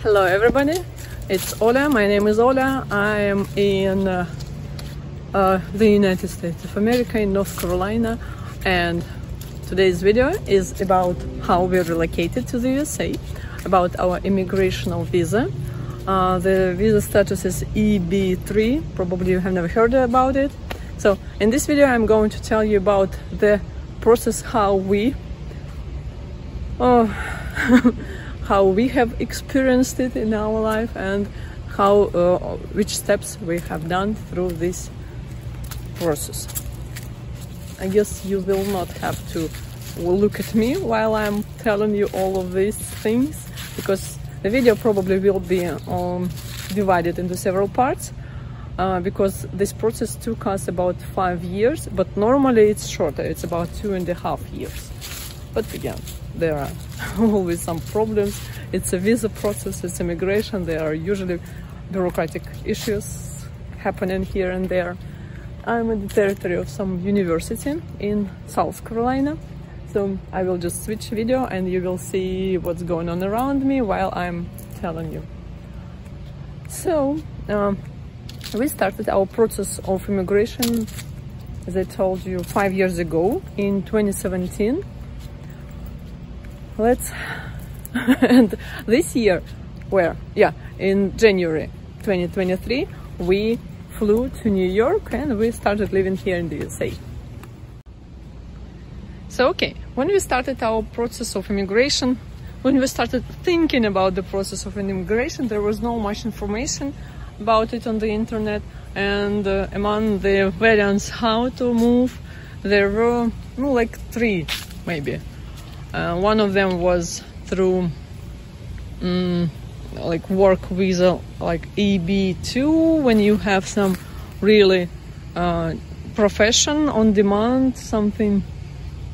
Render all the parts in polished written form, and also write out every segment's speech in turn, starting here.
Hello everybody, it's Ola. My name is Ola. I am in the United States of America, in North Carolina, and today's video is about how we relocated to the USA, about our immigration visa. The visa status is EB3, probably you have never heard about it. So in this video I'm going to tell you about the process, how we how we have experienced it in our life, and how which steps we have done through this process. I guess you will not have to look at me while I'm telling you all of these things, because the video probably will be divided into several parts, because this process took us about 5 years, but normally it's shorter, it's about 2.5 years. But again, there are always some problems. It's a visa process, it's immigration, there are usually bureaucratic issues happening here and there. I'm in the territory of some university in South Carolina, so I will just switch video and you will see what's going on around me while I'm telling you. So we started our process of immigration, as I told you, 5 years ago in 2017. And this year, in January 2023, we flew to New York and we started living here in the USA. So when we started our process of immigration, when we started thinking about the process of immigration, there was not much information about it on the internet, and among the variants how to move, there were like 3 maybe. One of them was through like work visa, like EB2, when you have some really profession on demand, something,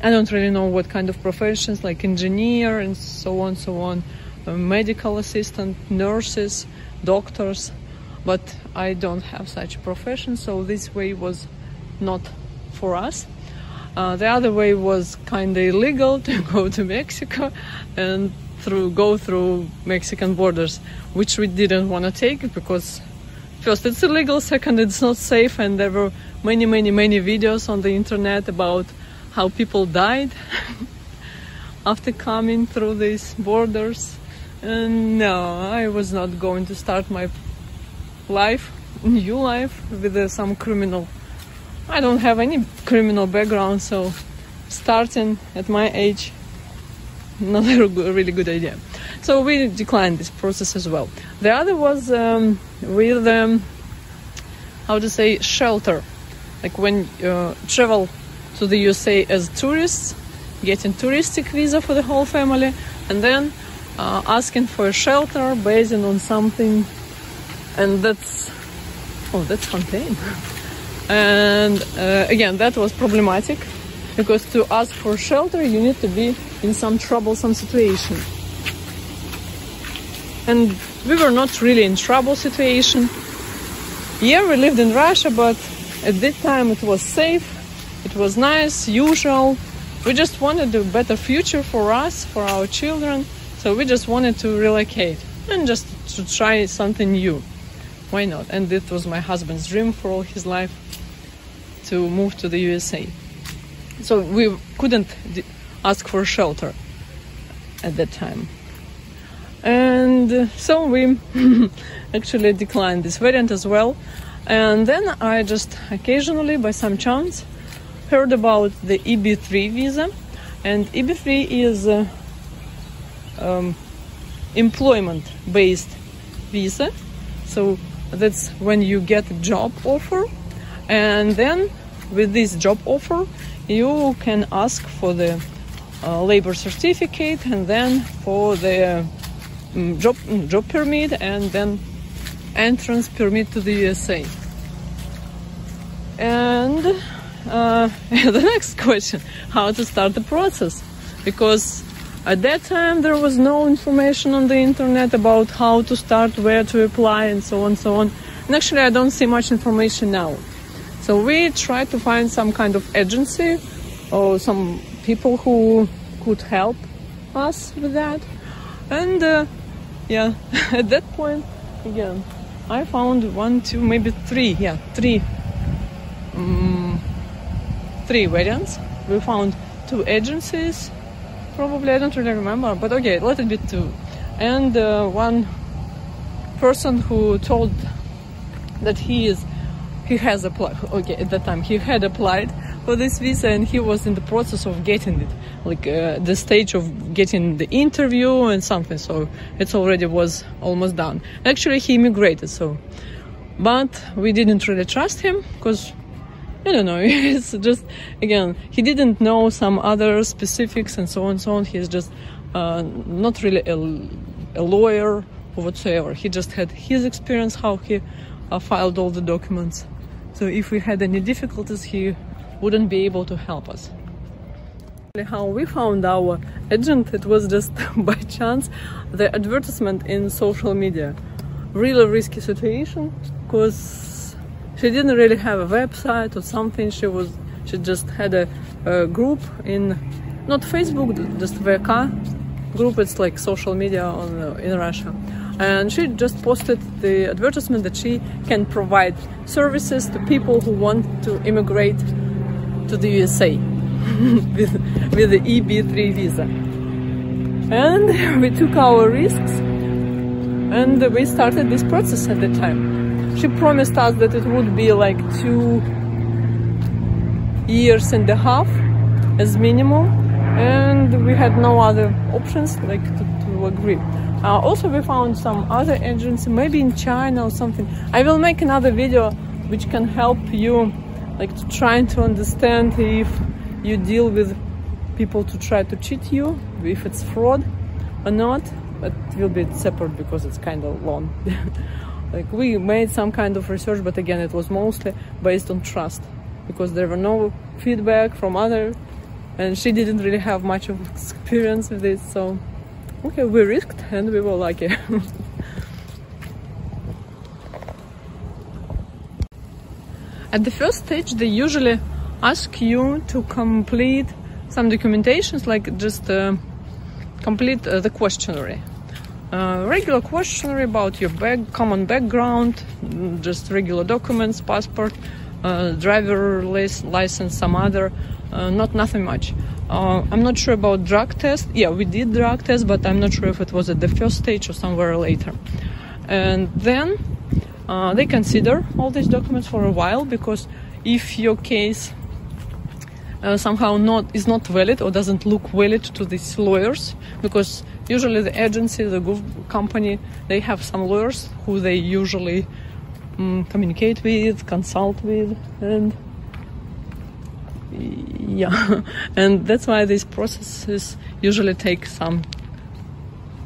I don't really know what kind of professions, like engineer and so on, medical assistant, nurses, doctors, but I don't have such a profession, so this way was not for us. The other way was kind of illegal, to go to Mexico and go through Mexican borders, which we didn't want to take, because first it's illegal, second it's not safe, and there were many videos on the internet about how people died after coming through these borders. And no, I was not going to start my new life with some criminal. I don't have any criminal background, so starting at my age, not a really good idea. So we declined this process as well. The other was with how to say, shelter, like when you travel to the USA as tourists, getting touristic visa for the whole family, and then asking for a shelter based on something, and that's contained. And again, that was problematic, because to ask for shelter you need to be in some troublesome situation, and we were not really in trouble situation. Yeah, we lived in Russia, but at that time it was safe, it was nice, usual. We just wanted a better future for us, for our children, so we just wanted to relocate and just to try something new. Why not? And it was my husband's dream for all his life, to move to the USA. So we couldn't ask for shelter at that time. And so we actually declined this variant as well. And then I just occasionally, by some chance, heard about the EB3 visa. And EB3 is employment-based visa. So that's when you get a job offer, and then with this job offer you can ask for the labor certificate, and then for the job permit, and then entrance permit to the USA. And the next question, how to start the process, because at that time there was no information on the internet about how to start, where to apply, and so on. And actually I don't see much information now. So we tried to find some kind of agency or some people who could help us with that. And yeah, at that point, again, I found 1, 2, maybe 3, yeah, three variants. We found 2 agencies, probably, I don't really remember, but okay, let it be 2. And one person who told that he has applied, okay, at that time he had applied for this visa and he was in the process of getting it, like the stage of getting the interview and something, so it already was almost done. Actually, he immigrated, so, but we didn't really trust him because, I don't know, it's just, again, he didn't know some other specifics and so on and so on. He's just not really a lawyer or whatsoever. He just had his experience, how he filed all the documents. So if we had any difficulties, he wouldn't be able to help us. How we found our agent, it was just by chance, the advertisement in social media. Really risky situation, because she didn't really have a website or something. She just had a group in, not Facebook, just VK group. It's like social media in Russia. And she just posted the advertisement that she can provide services to people who want to immigrate to the USA with the EB3 visa. And we took our risks and we started this process at the time. She promised us that it would be like 2.5 years as minimum, and we had no other options like to agree. Also, we found some other agency, maybe in China or something. I will make another video which can help you, like, to try to understand if you deal with people to try to cheat you, if it's fraud or not. But it will be separate because it's kind of long. Like, we made some kind of research, but again, it was mostly based on trust, because there were no feedback from other, and she didn't really have much of experience with this, so okay, we risked and we were lucky. At the first stage, they usually ask you to complete some documentations, like just complete the questionnaire. Regular questionnaire about your common background, just regular documents, passport, driver license, some other, nothing much. I'm not sure about drug test. Yeah, we did drug test, but I'm not sure if it was at the first stage or somewhere later. And then they consider all these documents for a while, because if your case somehow is not valid or doesn't look valid to these lawyers, because usually the agency, the company, they have some lawyers who they usually communicate with, consult with, and yeah, and that's why these processes usually take some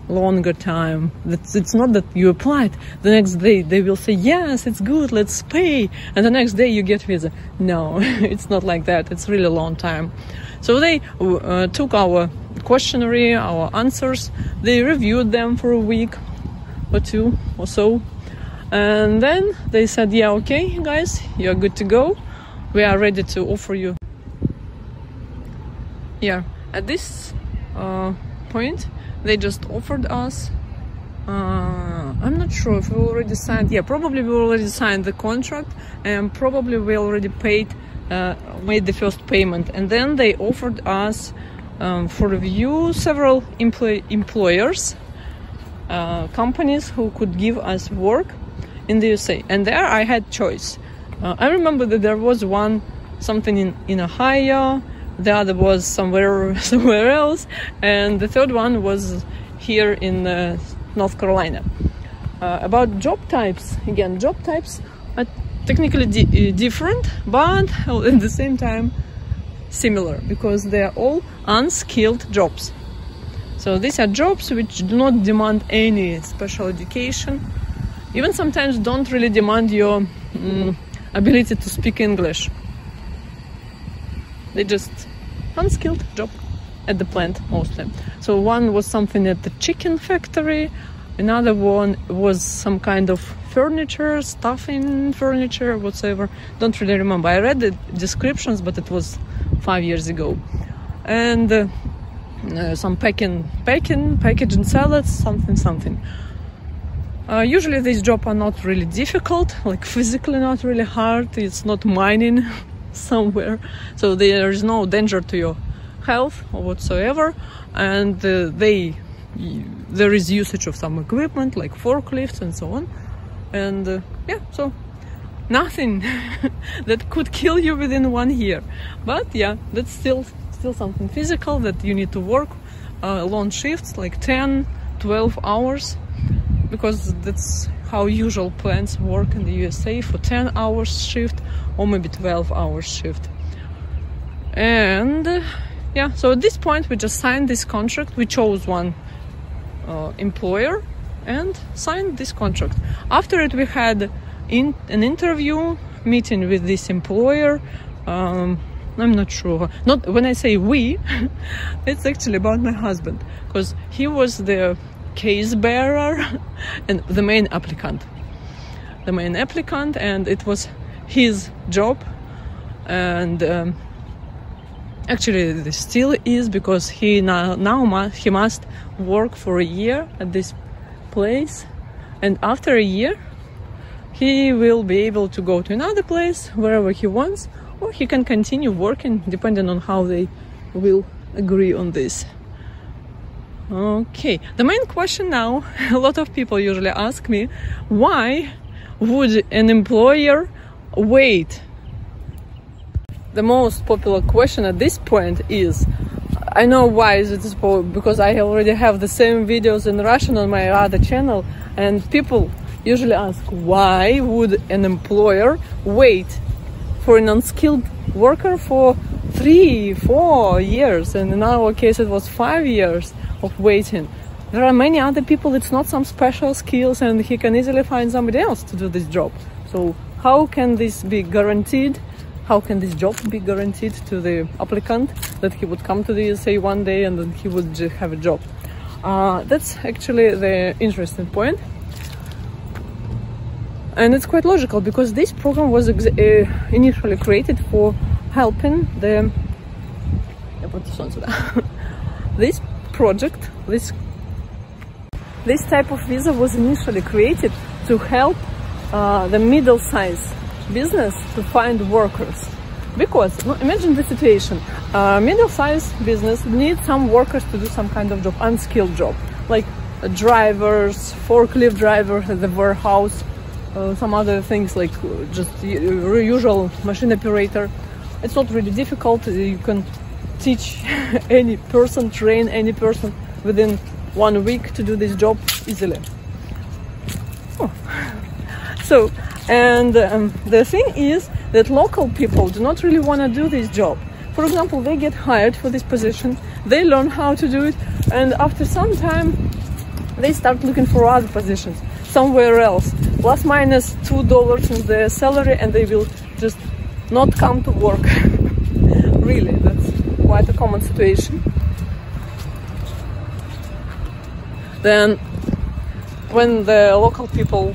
longer time. It's not that you applied, the next day they will say yes, it's good, let's pay, and the next day you get visa. No, it's not like that. It's really a long time. So they took our questionnaire, our answers, they reviewed them for a week or 2 or so, and then they said, yeah, okay guys, you're good to go, we are ready to offer you. Yeah, at this point they just offered us, I'm not sure if we already signed, yeah, probably we already signed the contract, and probably we already made the first payment. And then they offered us for review several employers, companies who could give us work in the USA. And there I had choice. I remember that there was something in Ohio, the other was somewhere else, and the third one was here in North Carolina. About job types, again, job types are technically different, but at the same time similar, because they are all unskilled jobs. So these are jobs which do not demand any special education, even sometimes don't really demand your ability to speak English. They just unskilled job at the plant mostly. So one was something at the chicken factory, another one was some kind of furniture, stuffing furniture, whatsoever. Don't really remember. I read the descriptions, but it was 5 years ago. And some packaging salads, something. Usually these jobs are not really difficult, like physically not really hard. It's not mining somewhere, so there is no danger to your health or whatsoever. And there is usage of some equipment like forklifts and so on. And yeah, so nothing that could kill you within 1 year. But yeah, that's still something physical that you need to work long shifts, like 10-12 hours, because that's how usual plants work in the USA, for 10 hours shift or maybe 12 hours shift. And yeah, so at this point we just signed this contract. We chose one employer and signed this contract. After it, we had an interview meeting with this employer. I'm not sure. Not when I say we, it's actually about my husband, because he was the case bearer and the main applicant. And it was his job. And actually, this still is, because he he must work for a year at this place, and after a year he will be able to go to another place wherever he wants, or he can continue working depending on how they will agree on this. Okay, the main question now, a lot of people usually ask me, why would an employer wait? The most popular question at this point is, I know why is it because I already have the same videos in Russian on my other channel, and people usually ask, why would an employer wait for an unskilled worker for 3-4 years? And in our case it was 5 years of waiting. There are many other people, it's not some special skills, and he can easily find somebody else to do this job. So how can this be guaranteed? How can this job be guaranteed to the applicant, that he would come to the USA one day and then he would have a job? That's actually the interesting point. And it's quite logical, because this program was initially created for helping the... This project, this type of visa was initially created to help the middle-sized business to find workers. Because imagine the situation, middle-sized business needs some workers to do some kind of job, unskilled job, like drivers, forklift drivers at the warehouse, some other things like just usual machine operator. It's not really difficult. You can teach any person, train any person within 1 week to do this job easily. Oh. So, and the thing is that local people do not really want to do this job. For example, they get hired for this position, they learn how to do it, and after some time they start looking for other positions somewhere else, plus minus $2 in their salary, and they will just not come to work. Really, that's quite a common situation. Then when the local people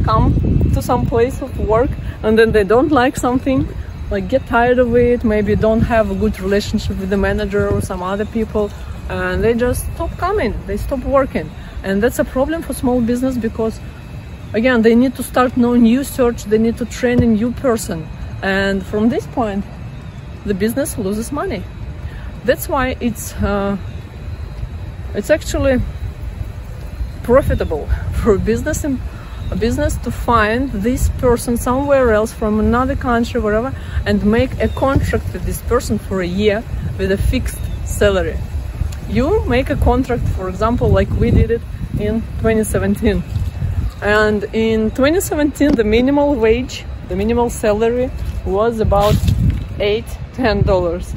come to some place of work and then they don't like something, like get tired of it, maybe don't have a good relationship with the manager or some other people, and they just stop coming, they stop working. And that's a problem for small business, because again, they need to start no new search, they need to train a new person, and from this point the business loses money. That's why it's actually profitable for a business to find this person somewhere else, from another country, wherever, and make a contract with this person for a year with a fixed salary. You make a contract, for example, like we did it in 2017. And in 2017, the minimal wage, the minimal salary was about $8-10.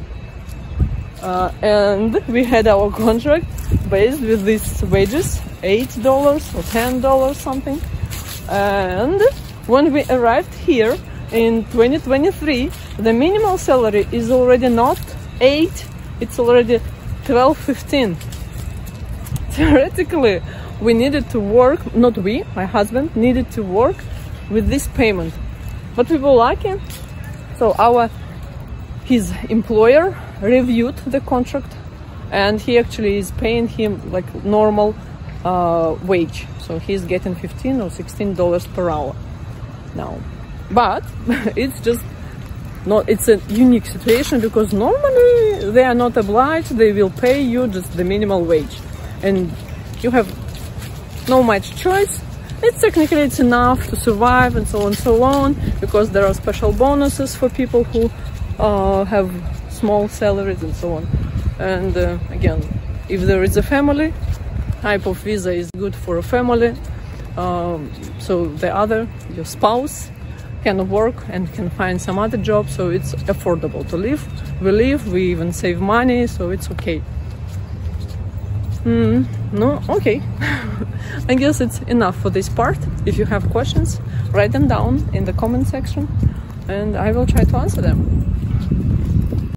And we had our contract based with these wages, $8 or $10 something. And when we arrived here in 2023, the minimal salary is already not 8, it's already 12-15. Theoretically, we needed to work, not we, my husband needed to work with this payment, but we were lucky. So his employer reviewed the contract, and he actually is paying him like normal wage. So he's getting $15 or $16 per hour now. But it's just not, it's a unique situation because normally they are not obliged, they will pay you just the minimal wage and you have no much choice. It's technically it's enough to survive and so on and so on, because there are special bonuses for people who have small salaries and so on. And again, if there is a family, type of visa is good for a family, so the other, your spouse, can work and can find some other job, so it's affordable to live. We even save money, so it's okay. No, okay. I guess it's enough for this part. If you have questions, write them down in the comment section and I will try to answer them.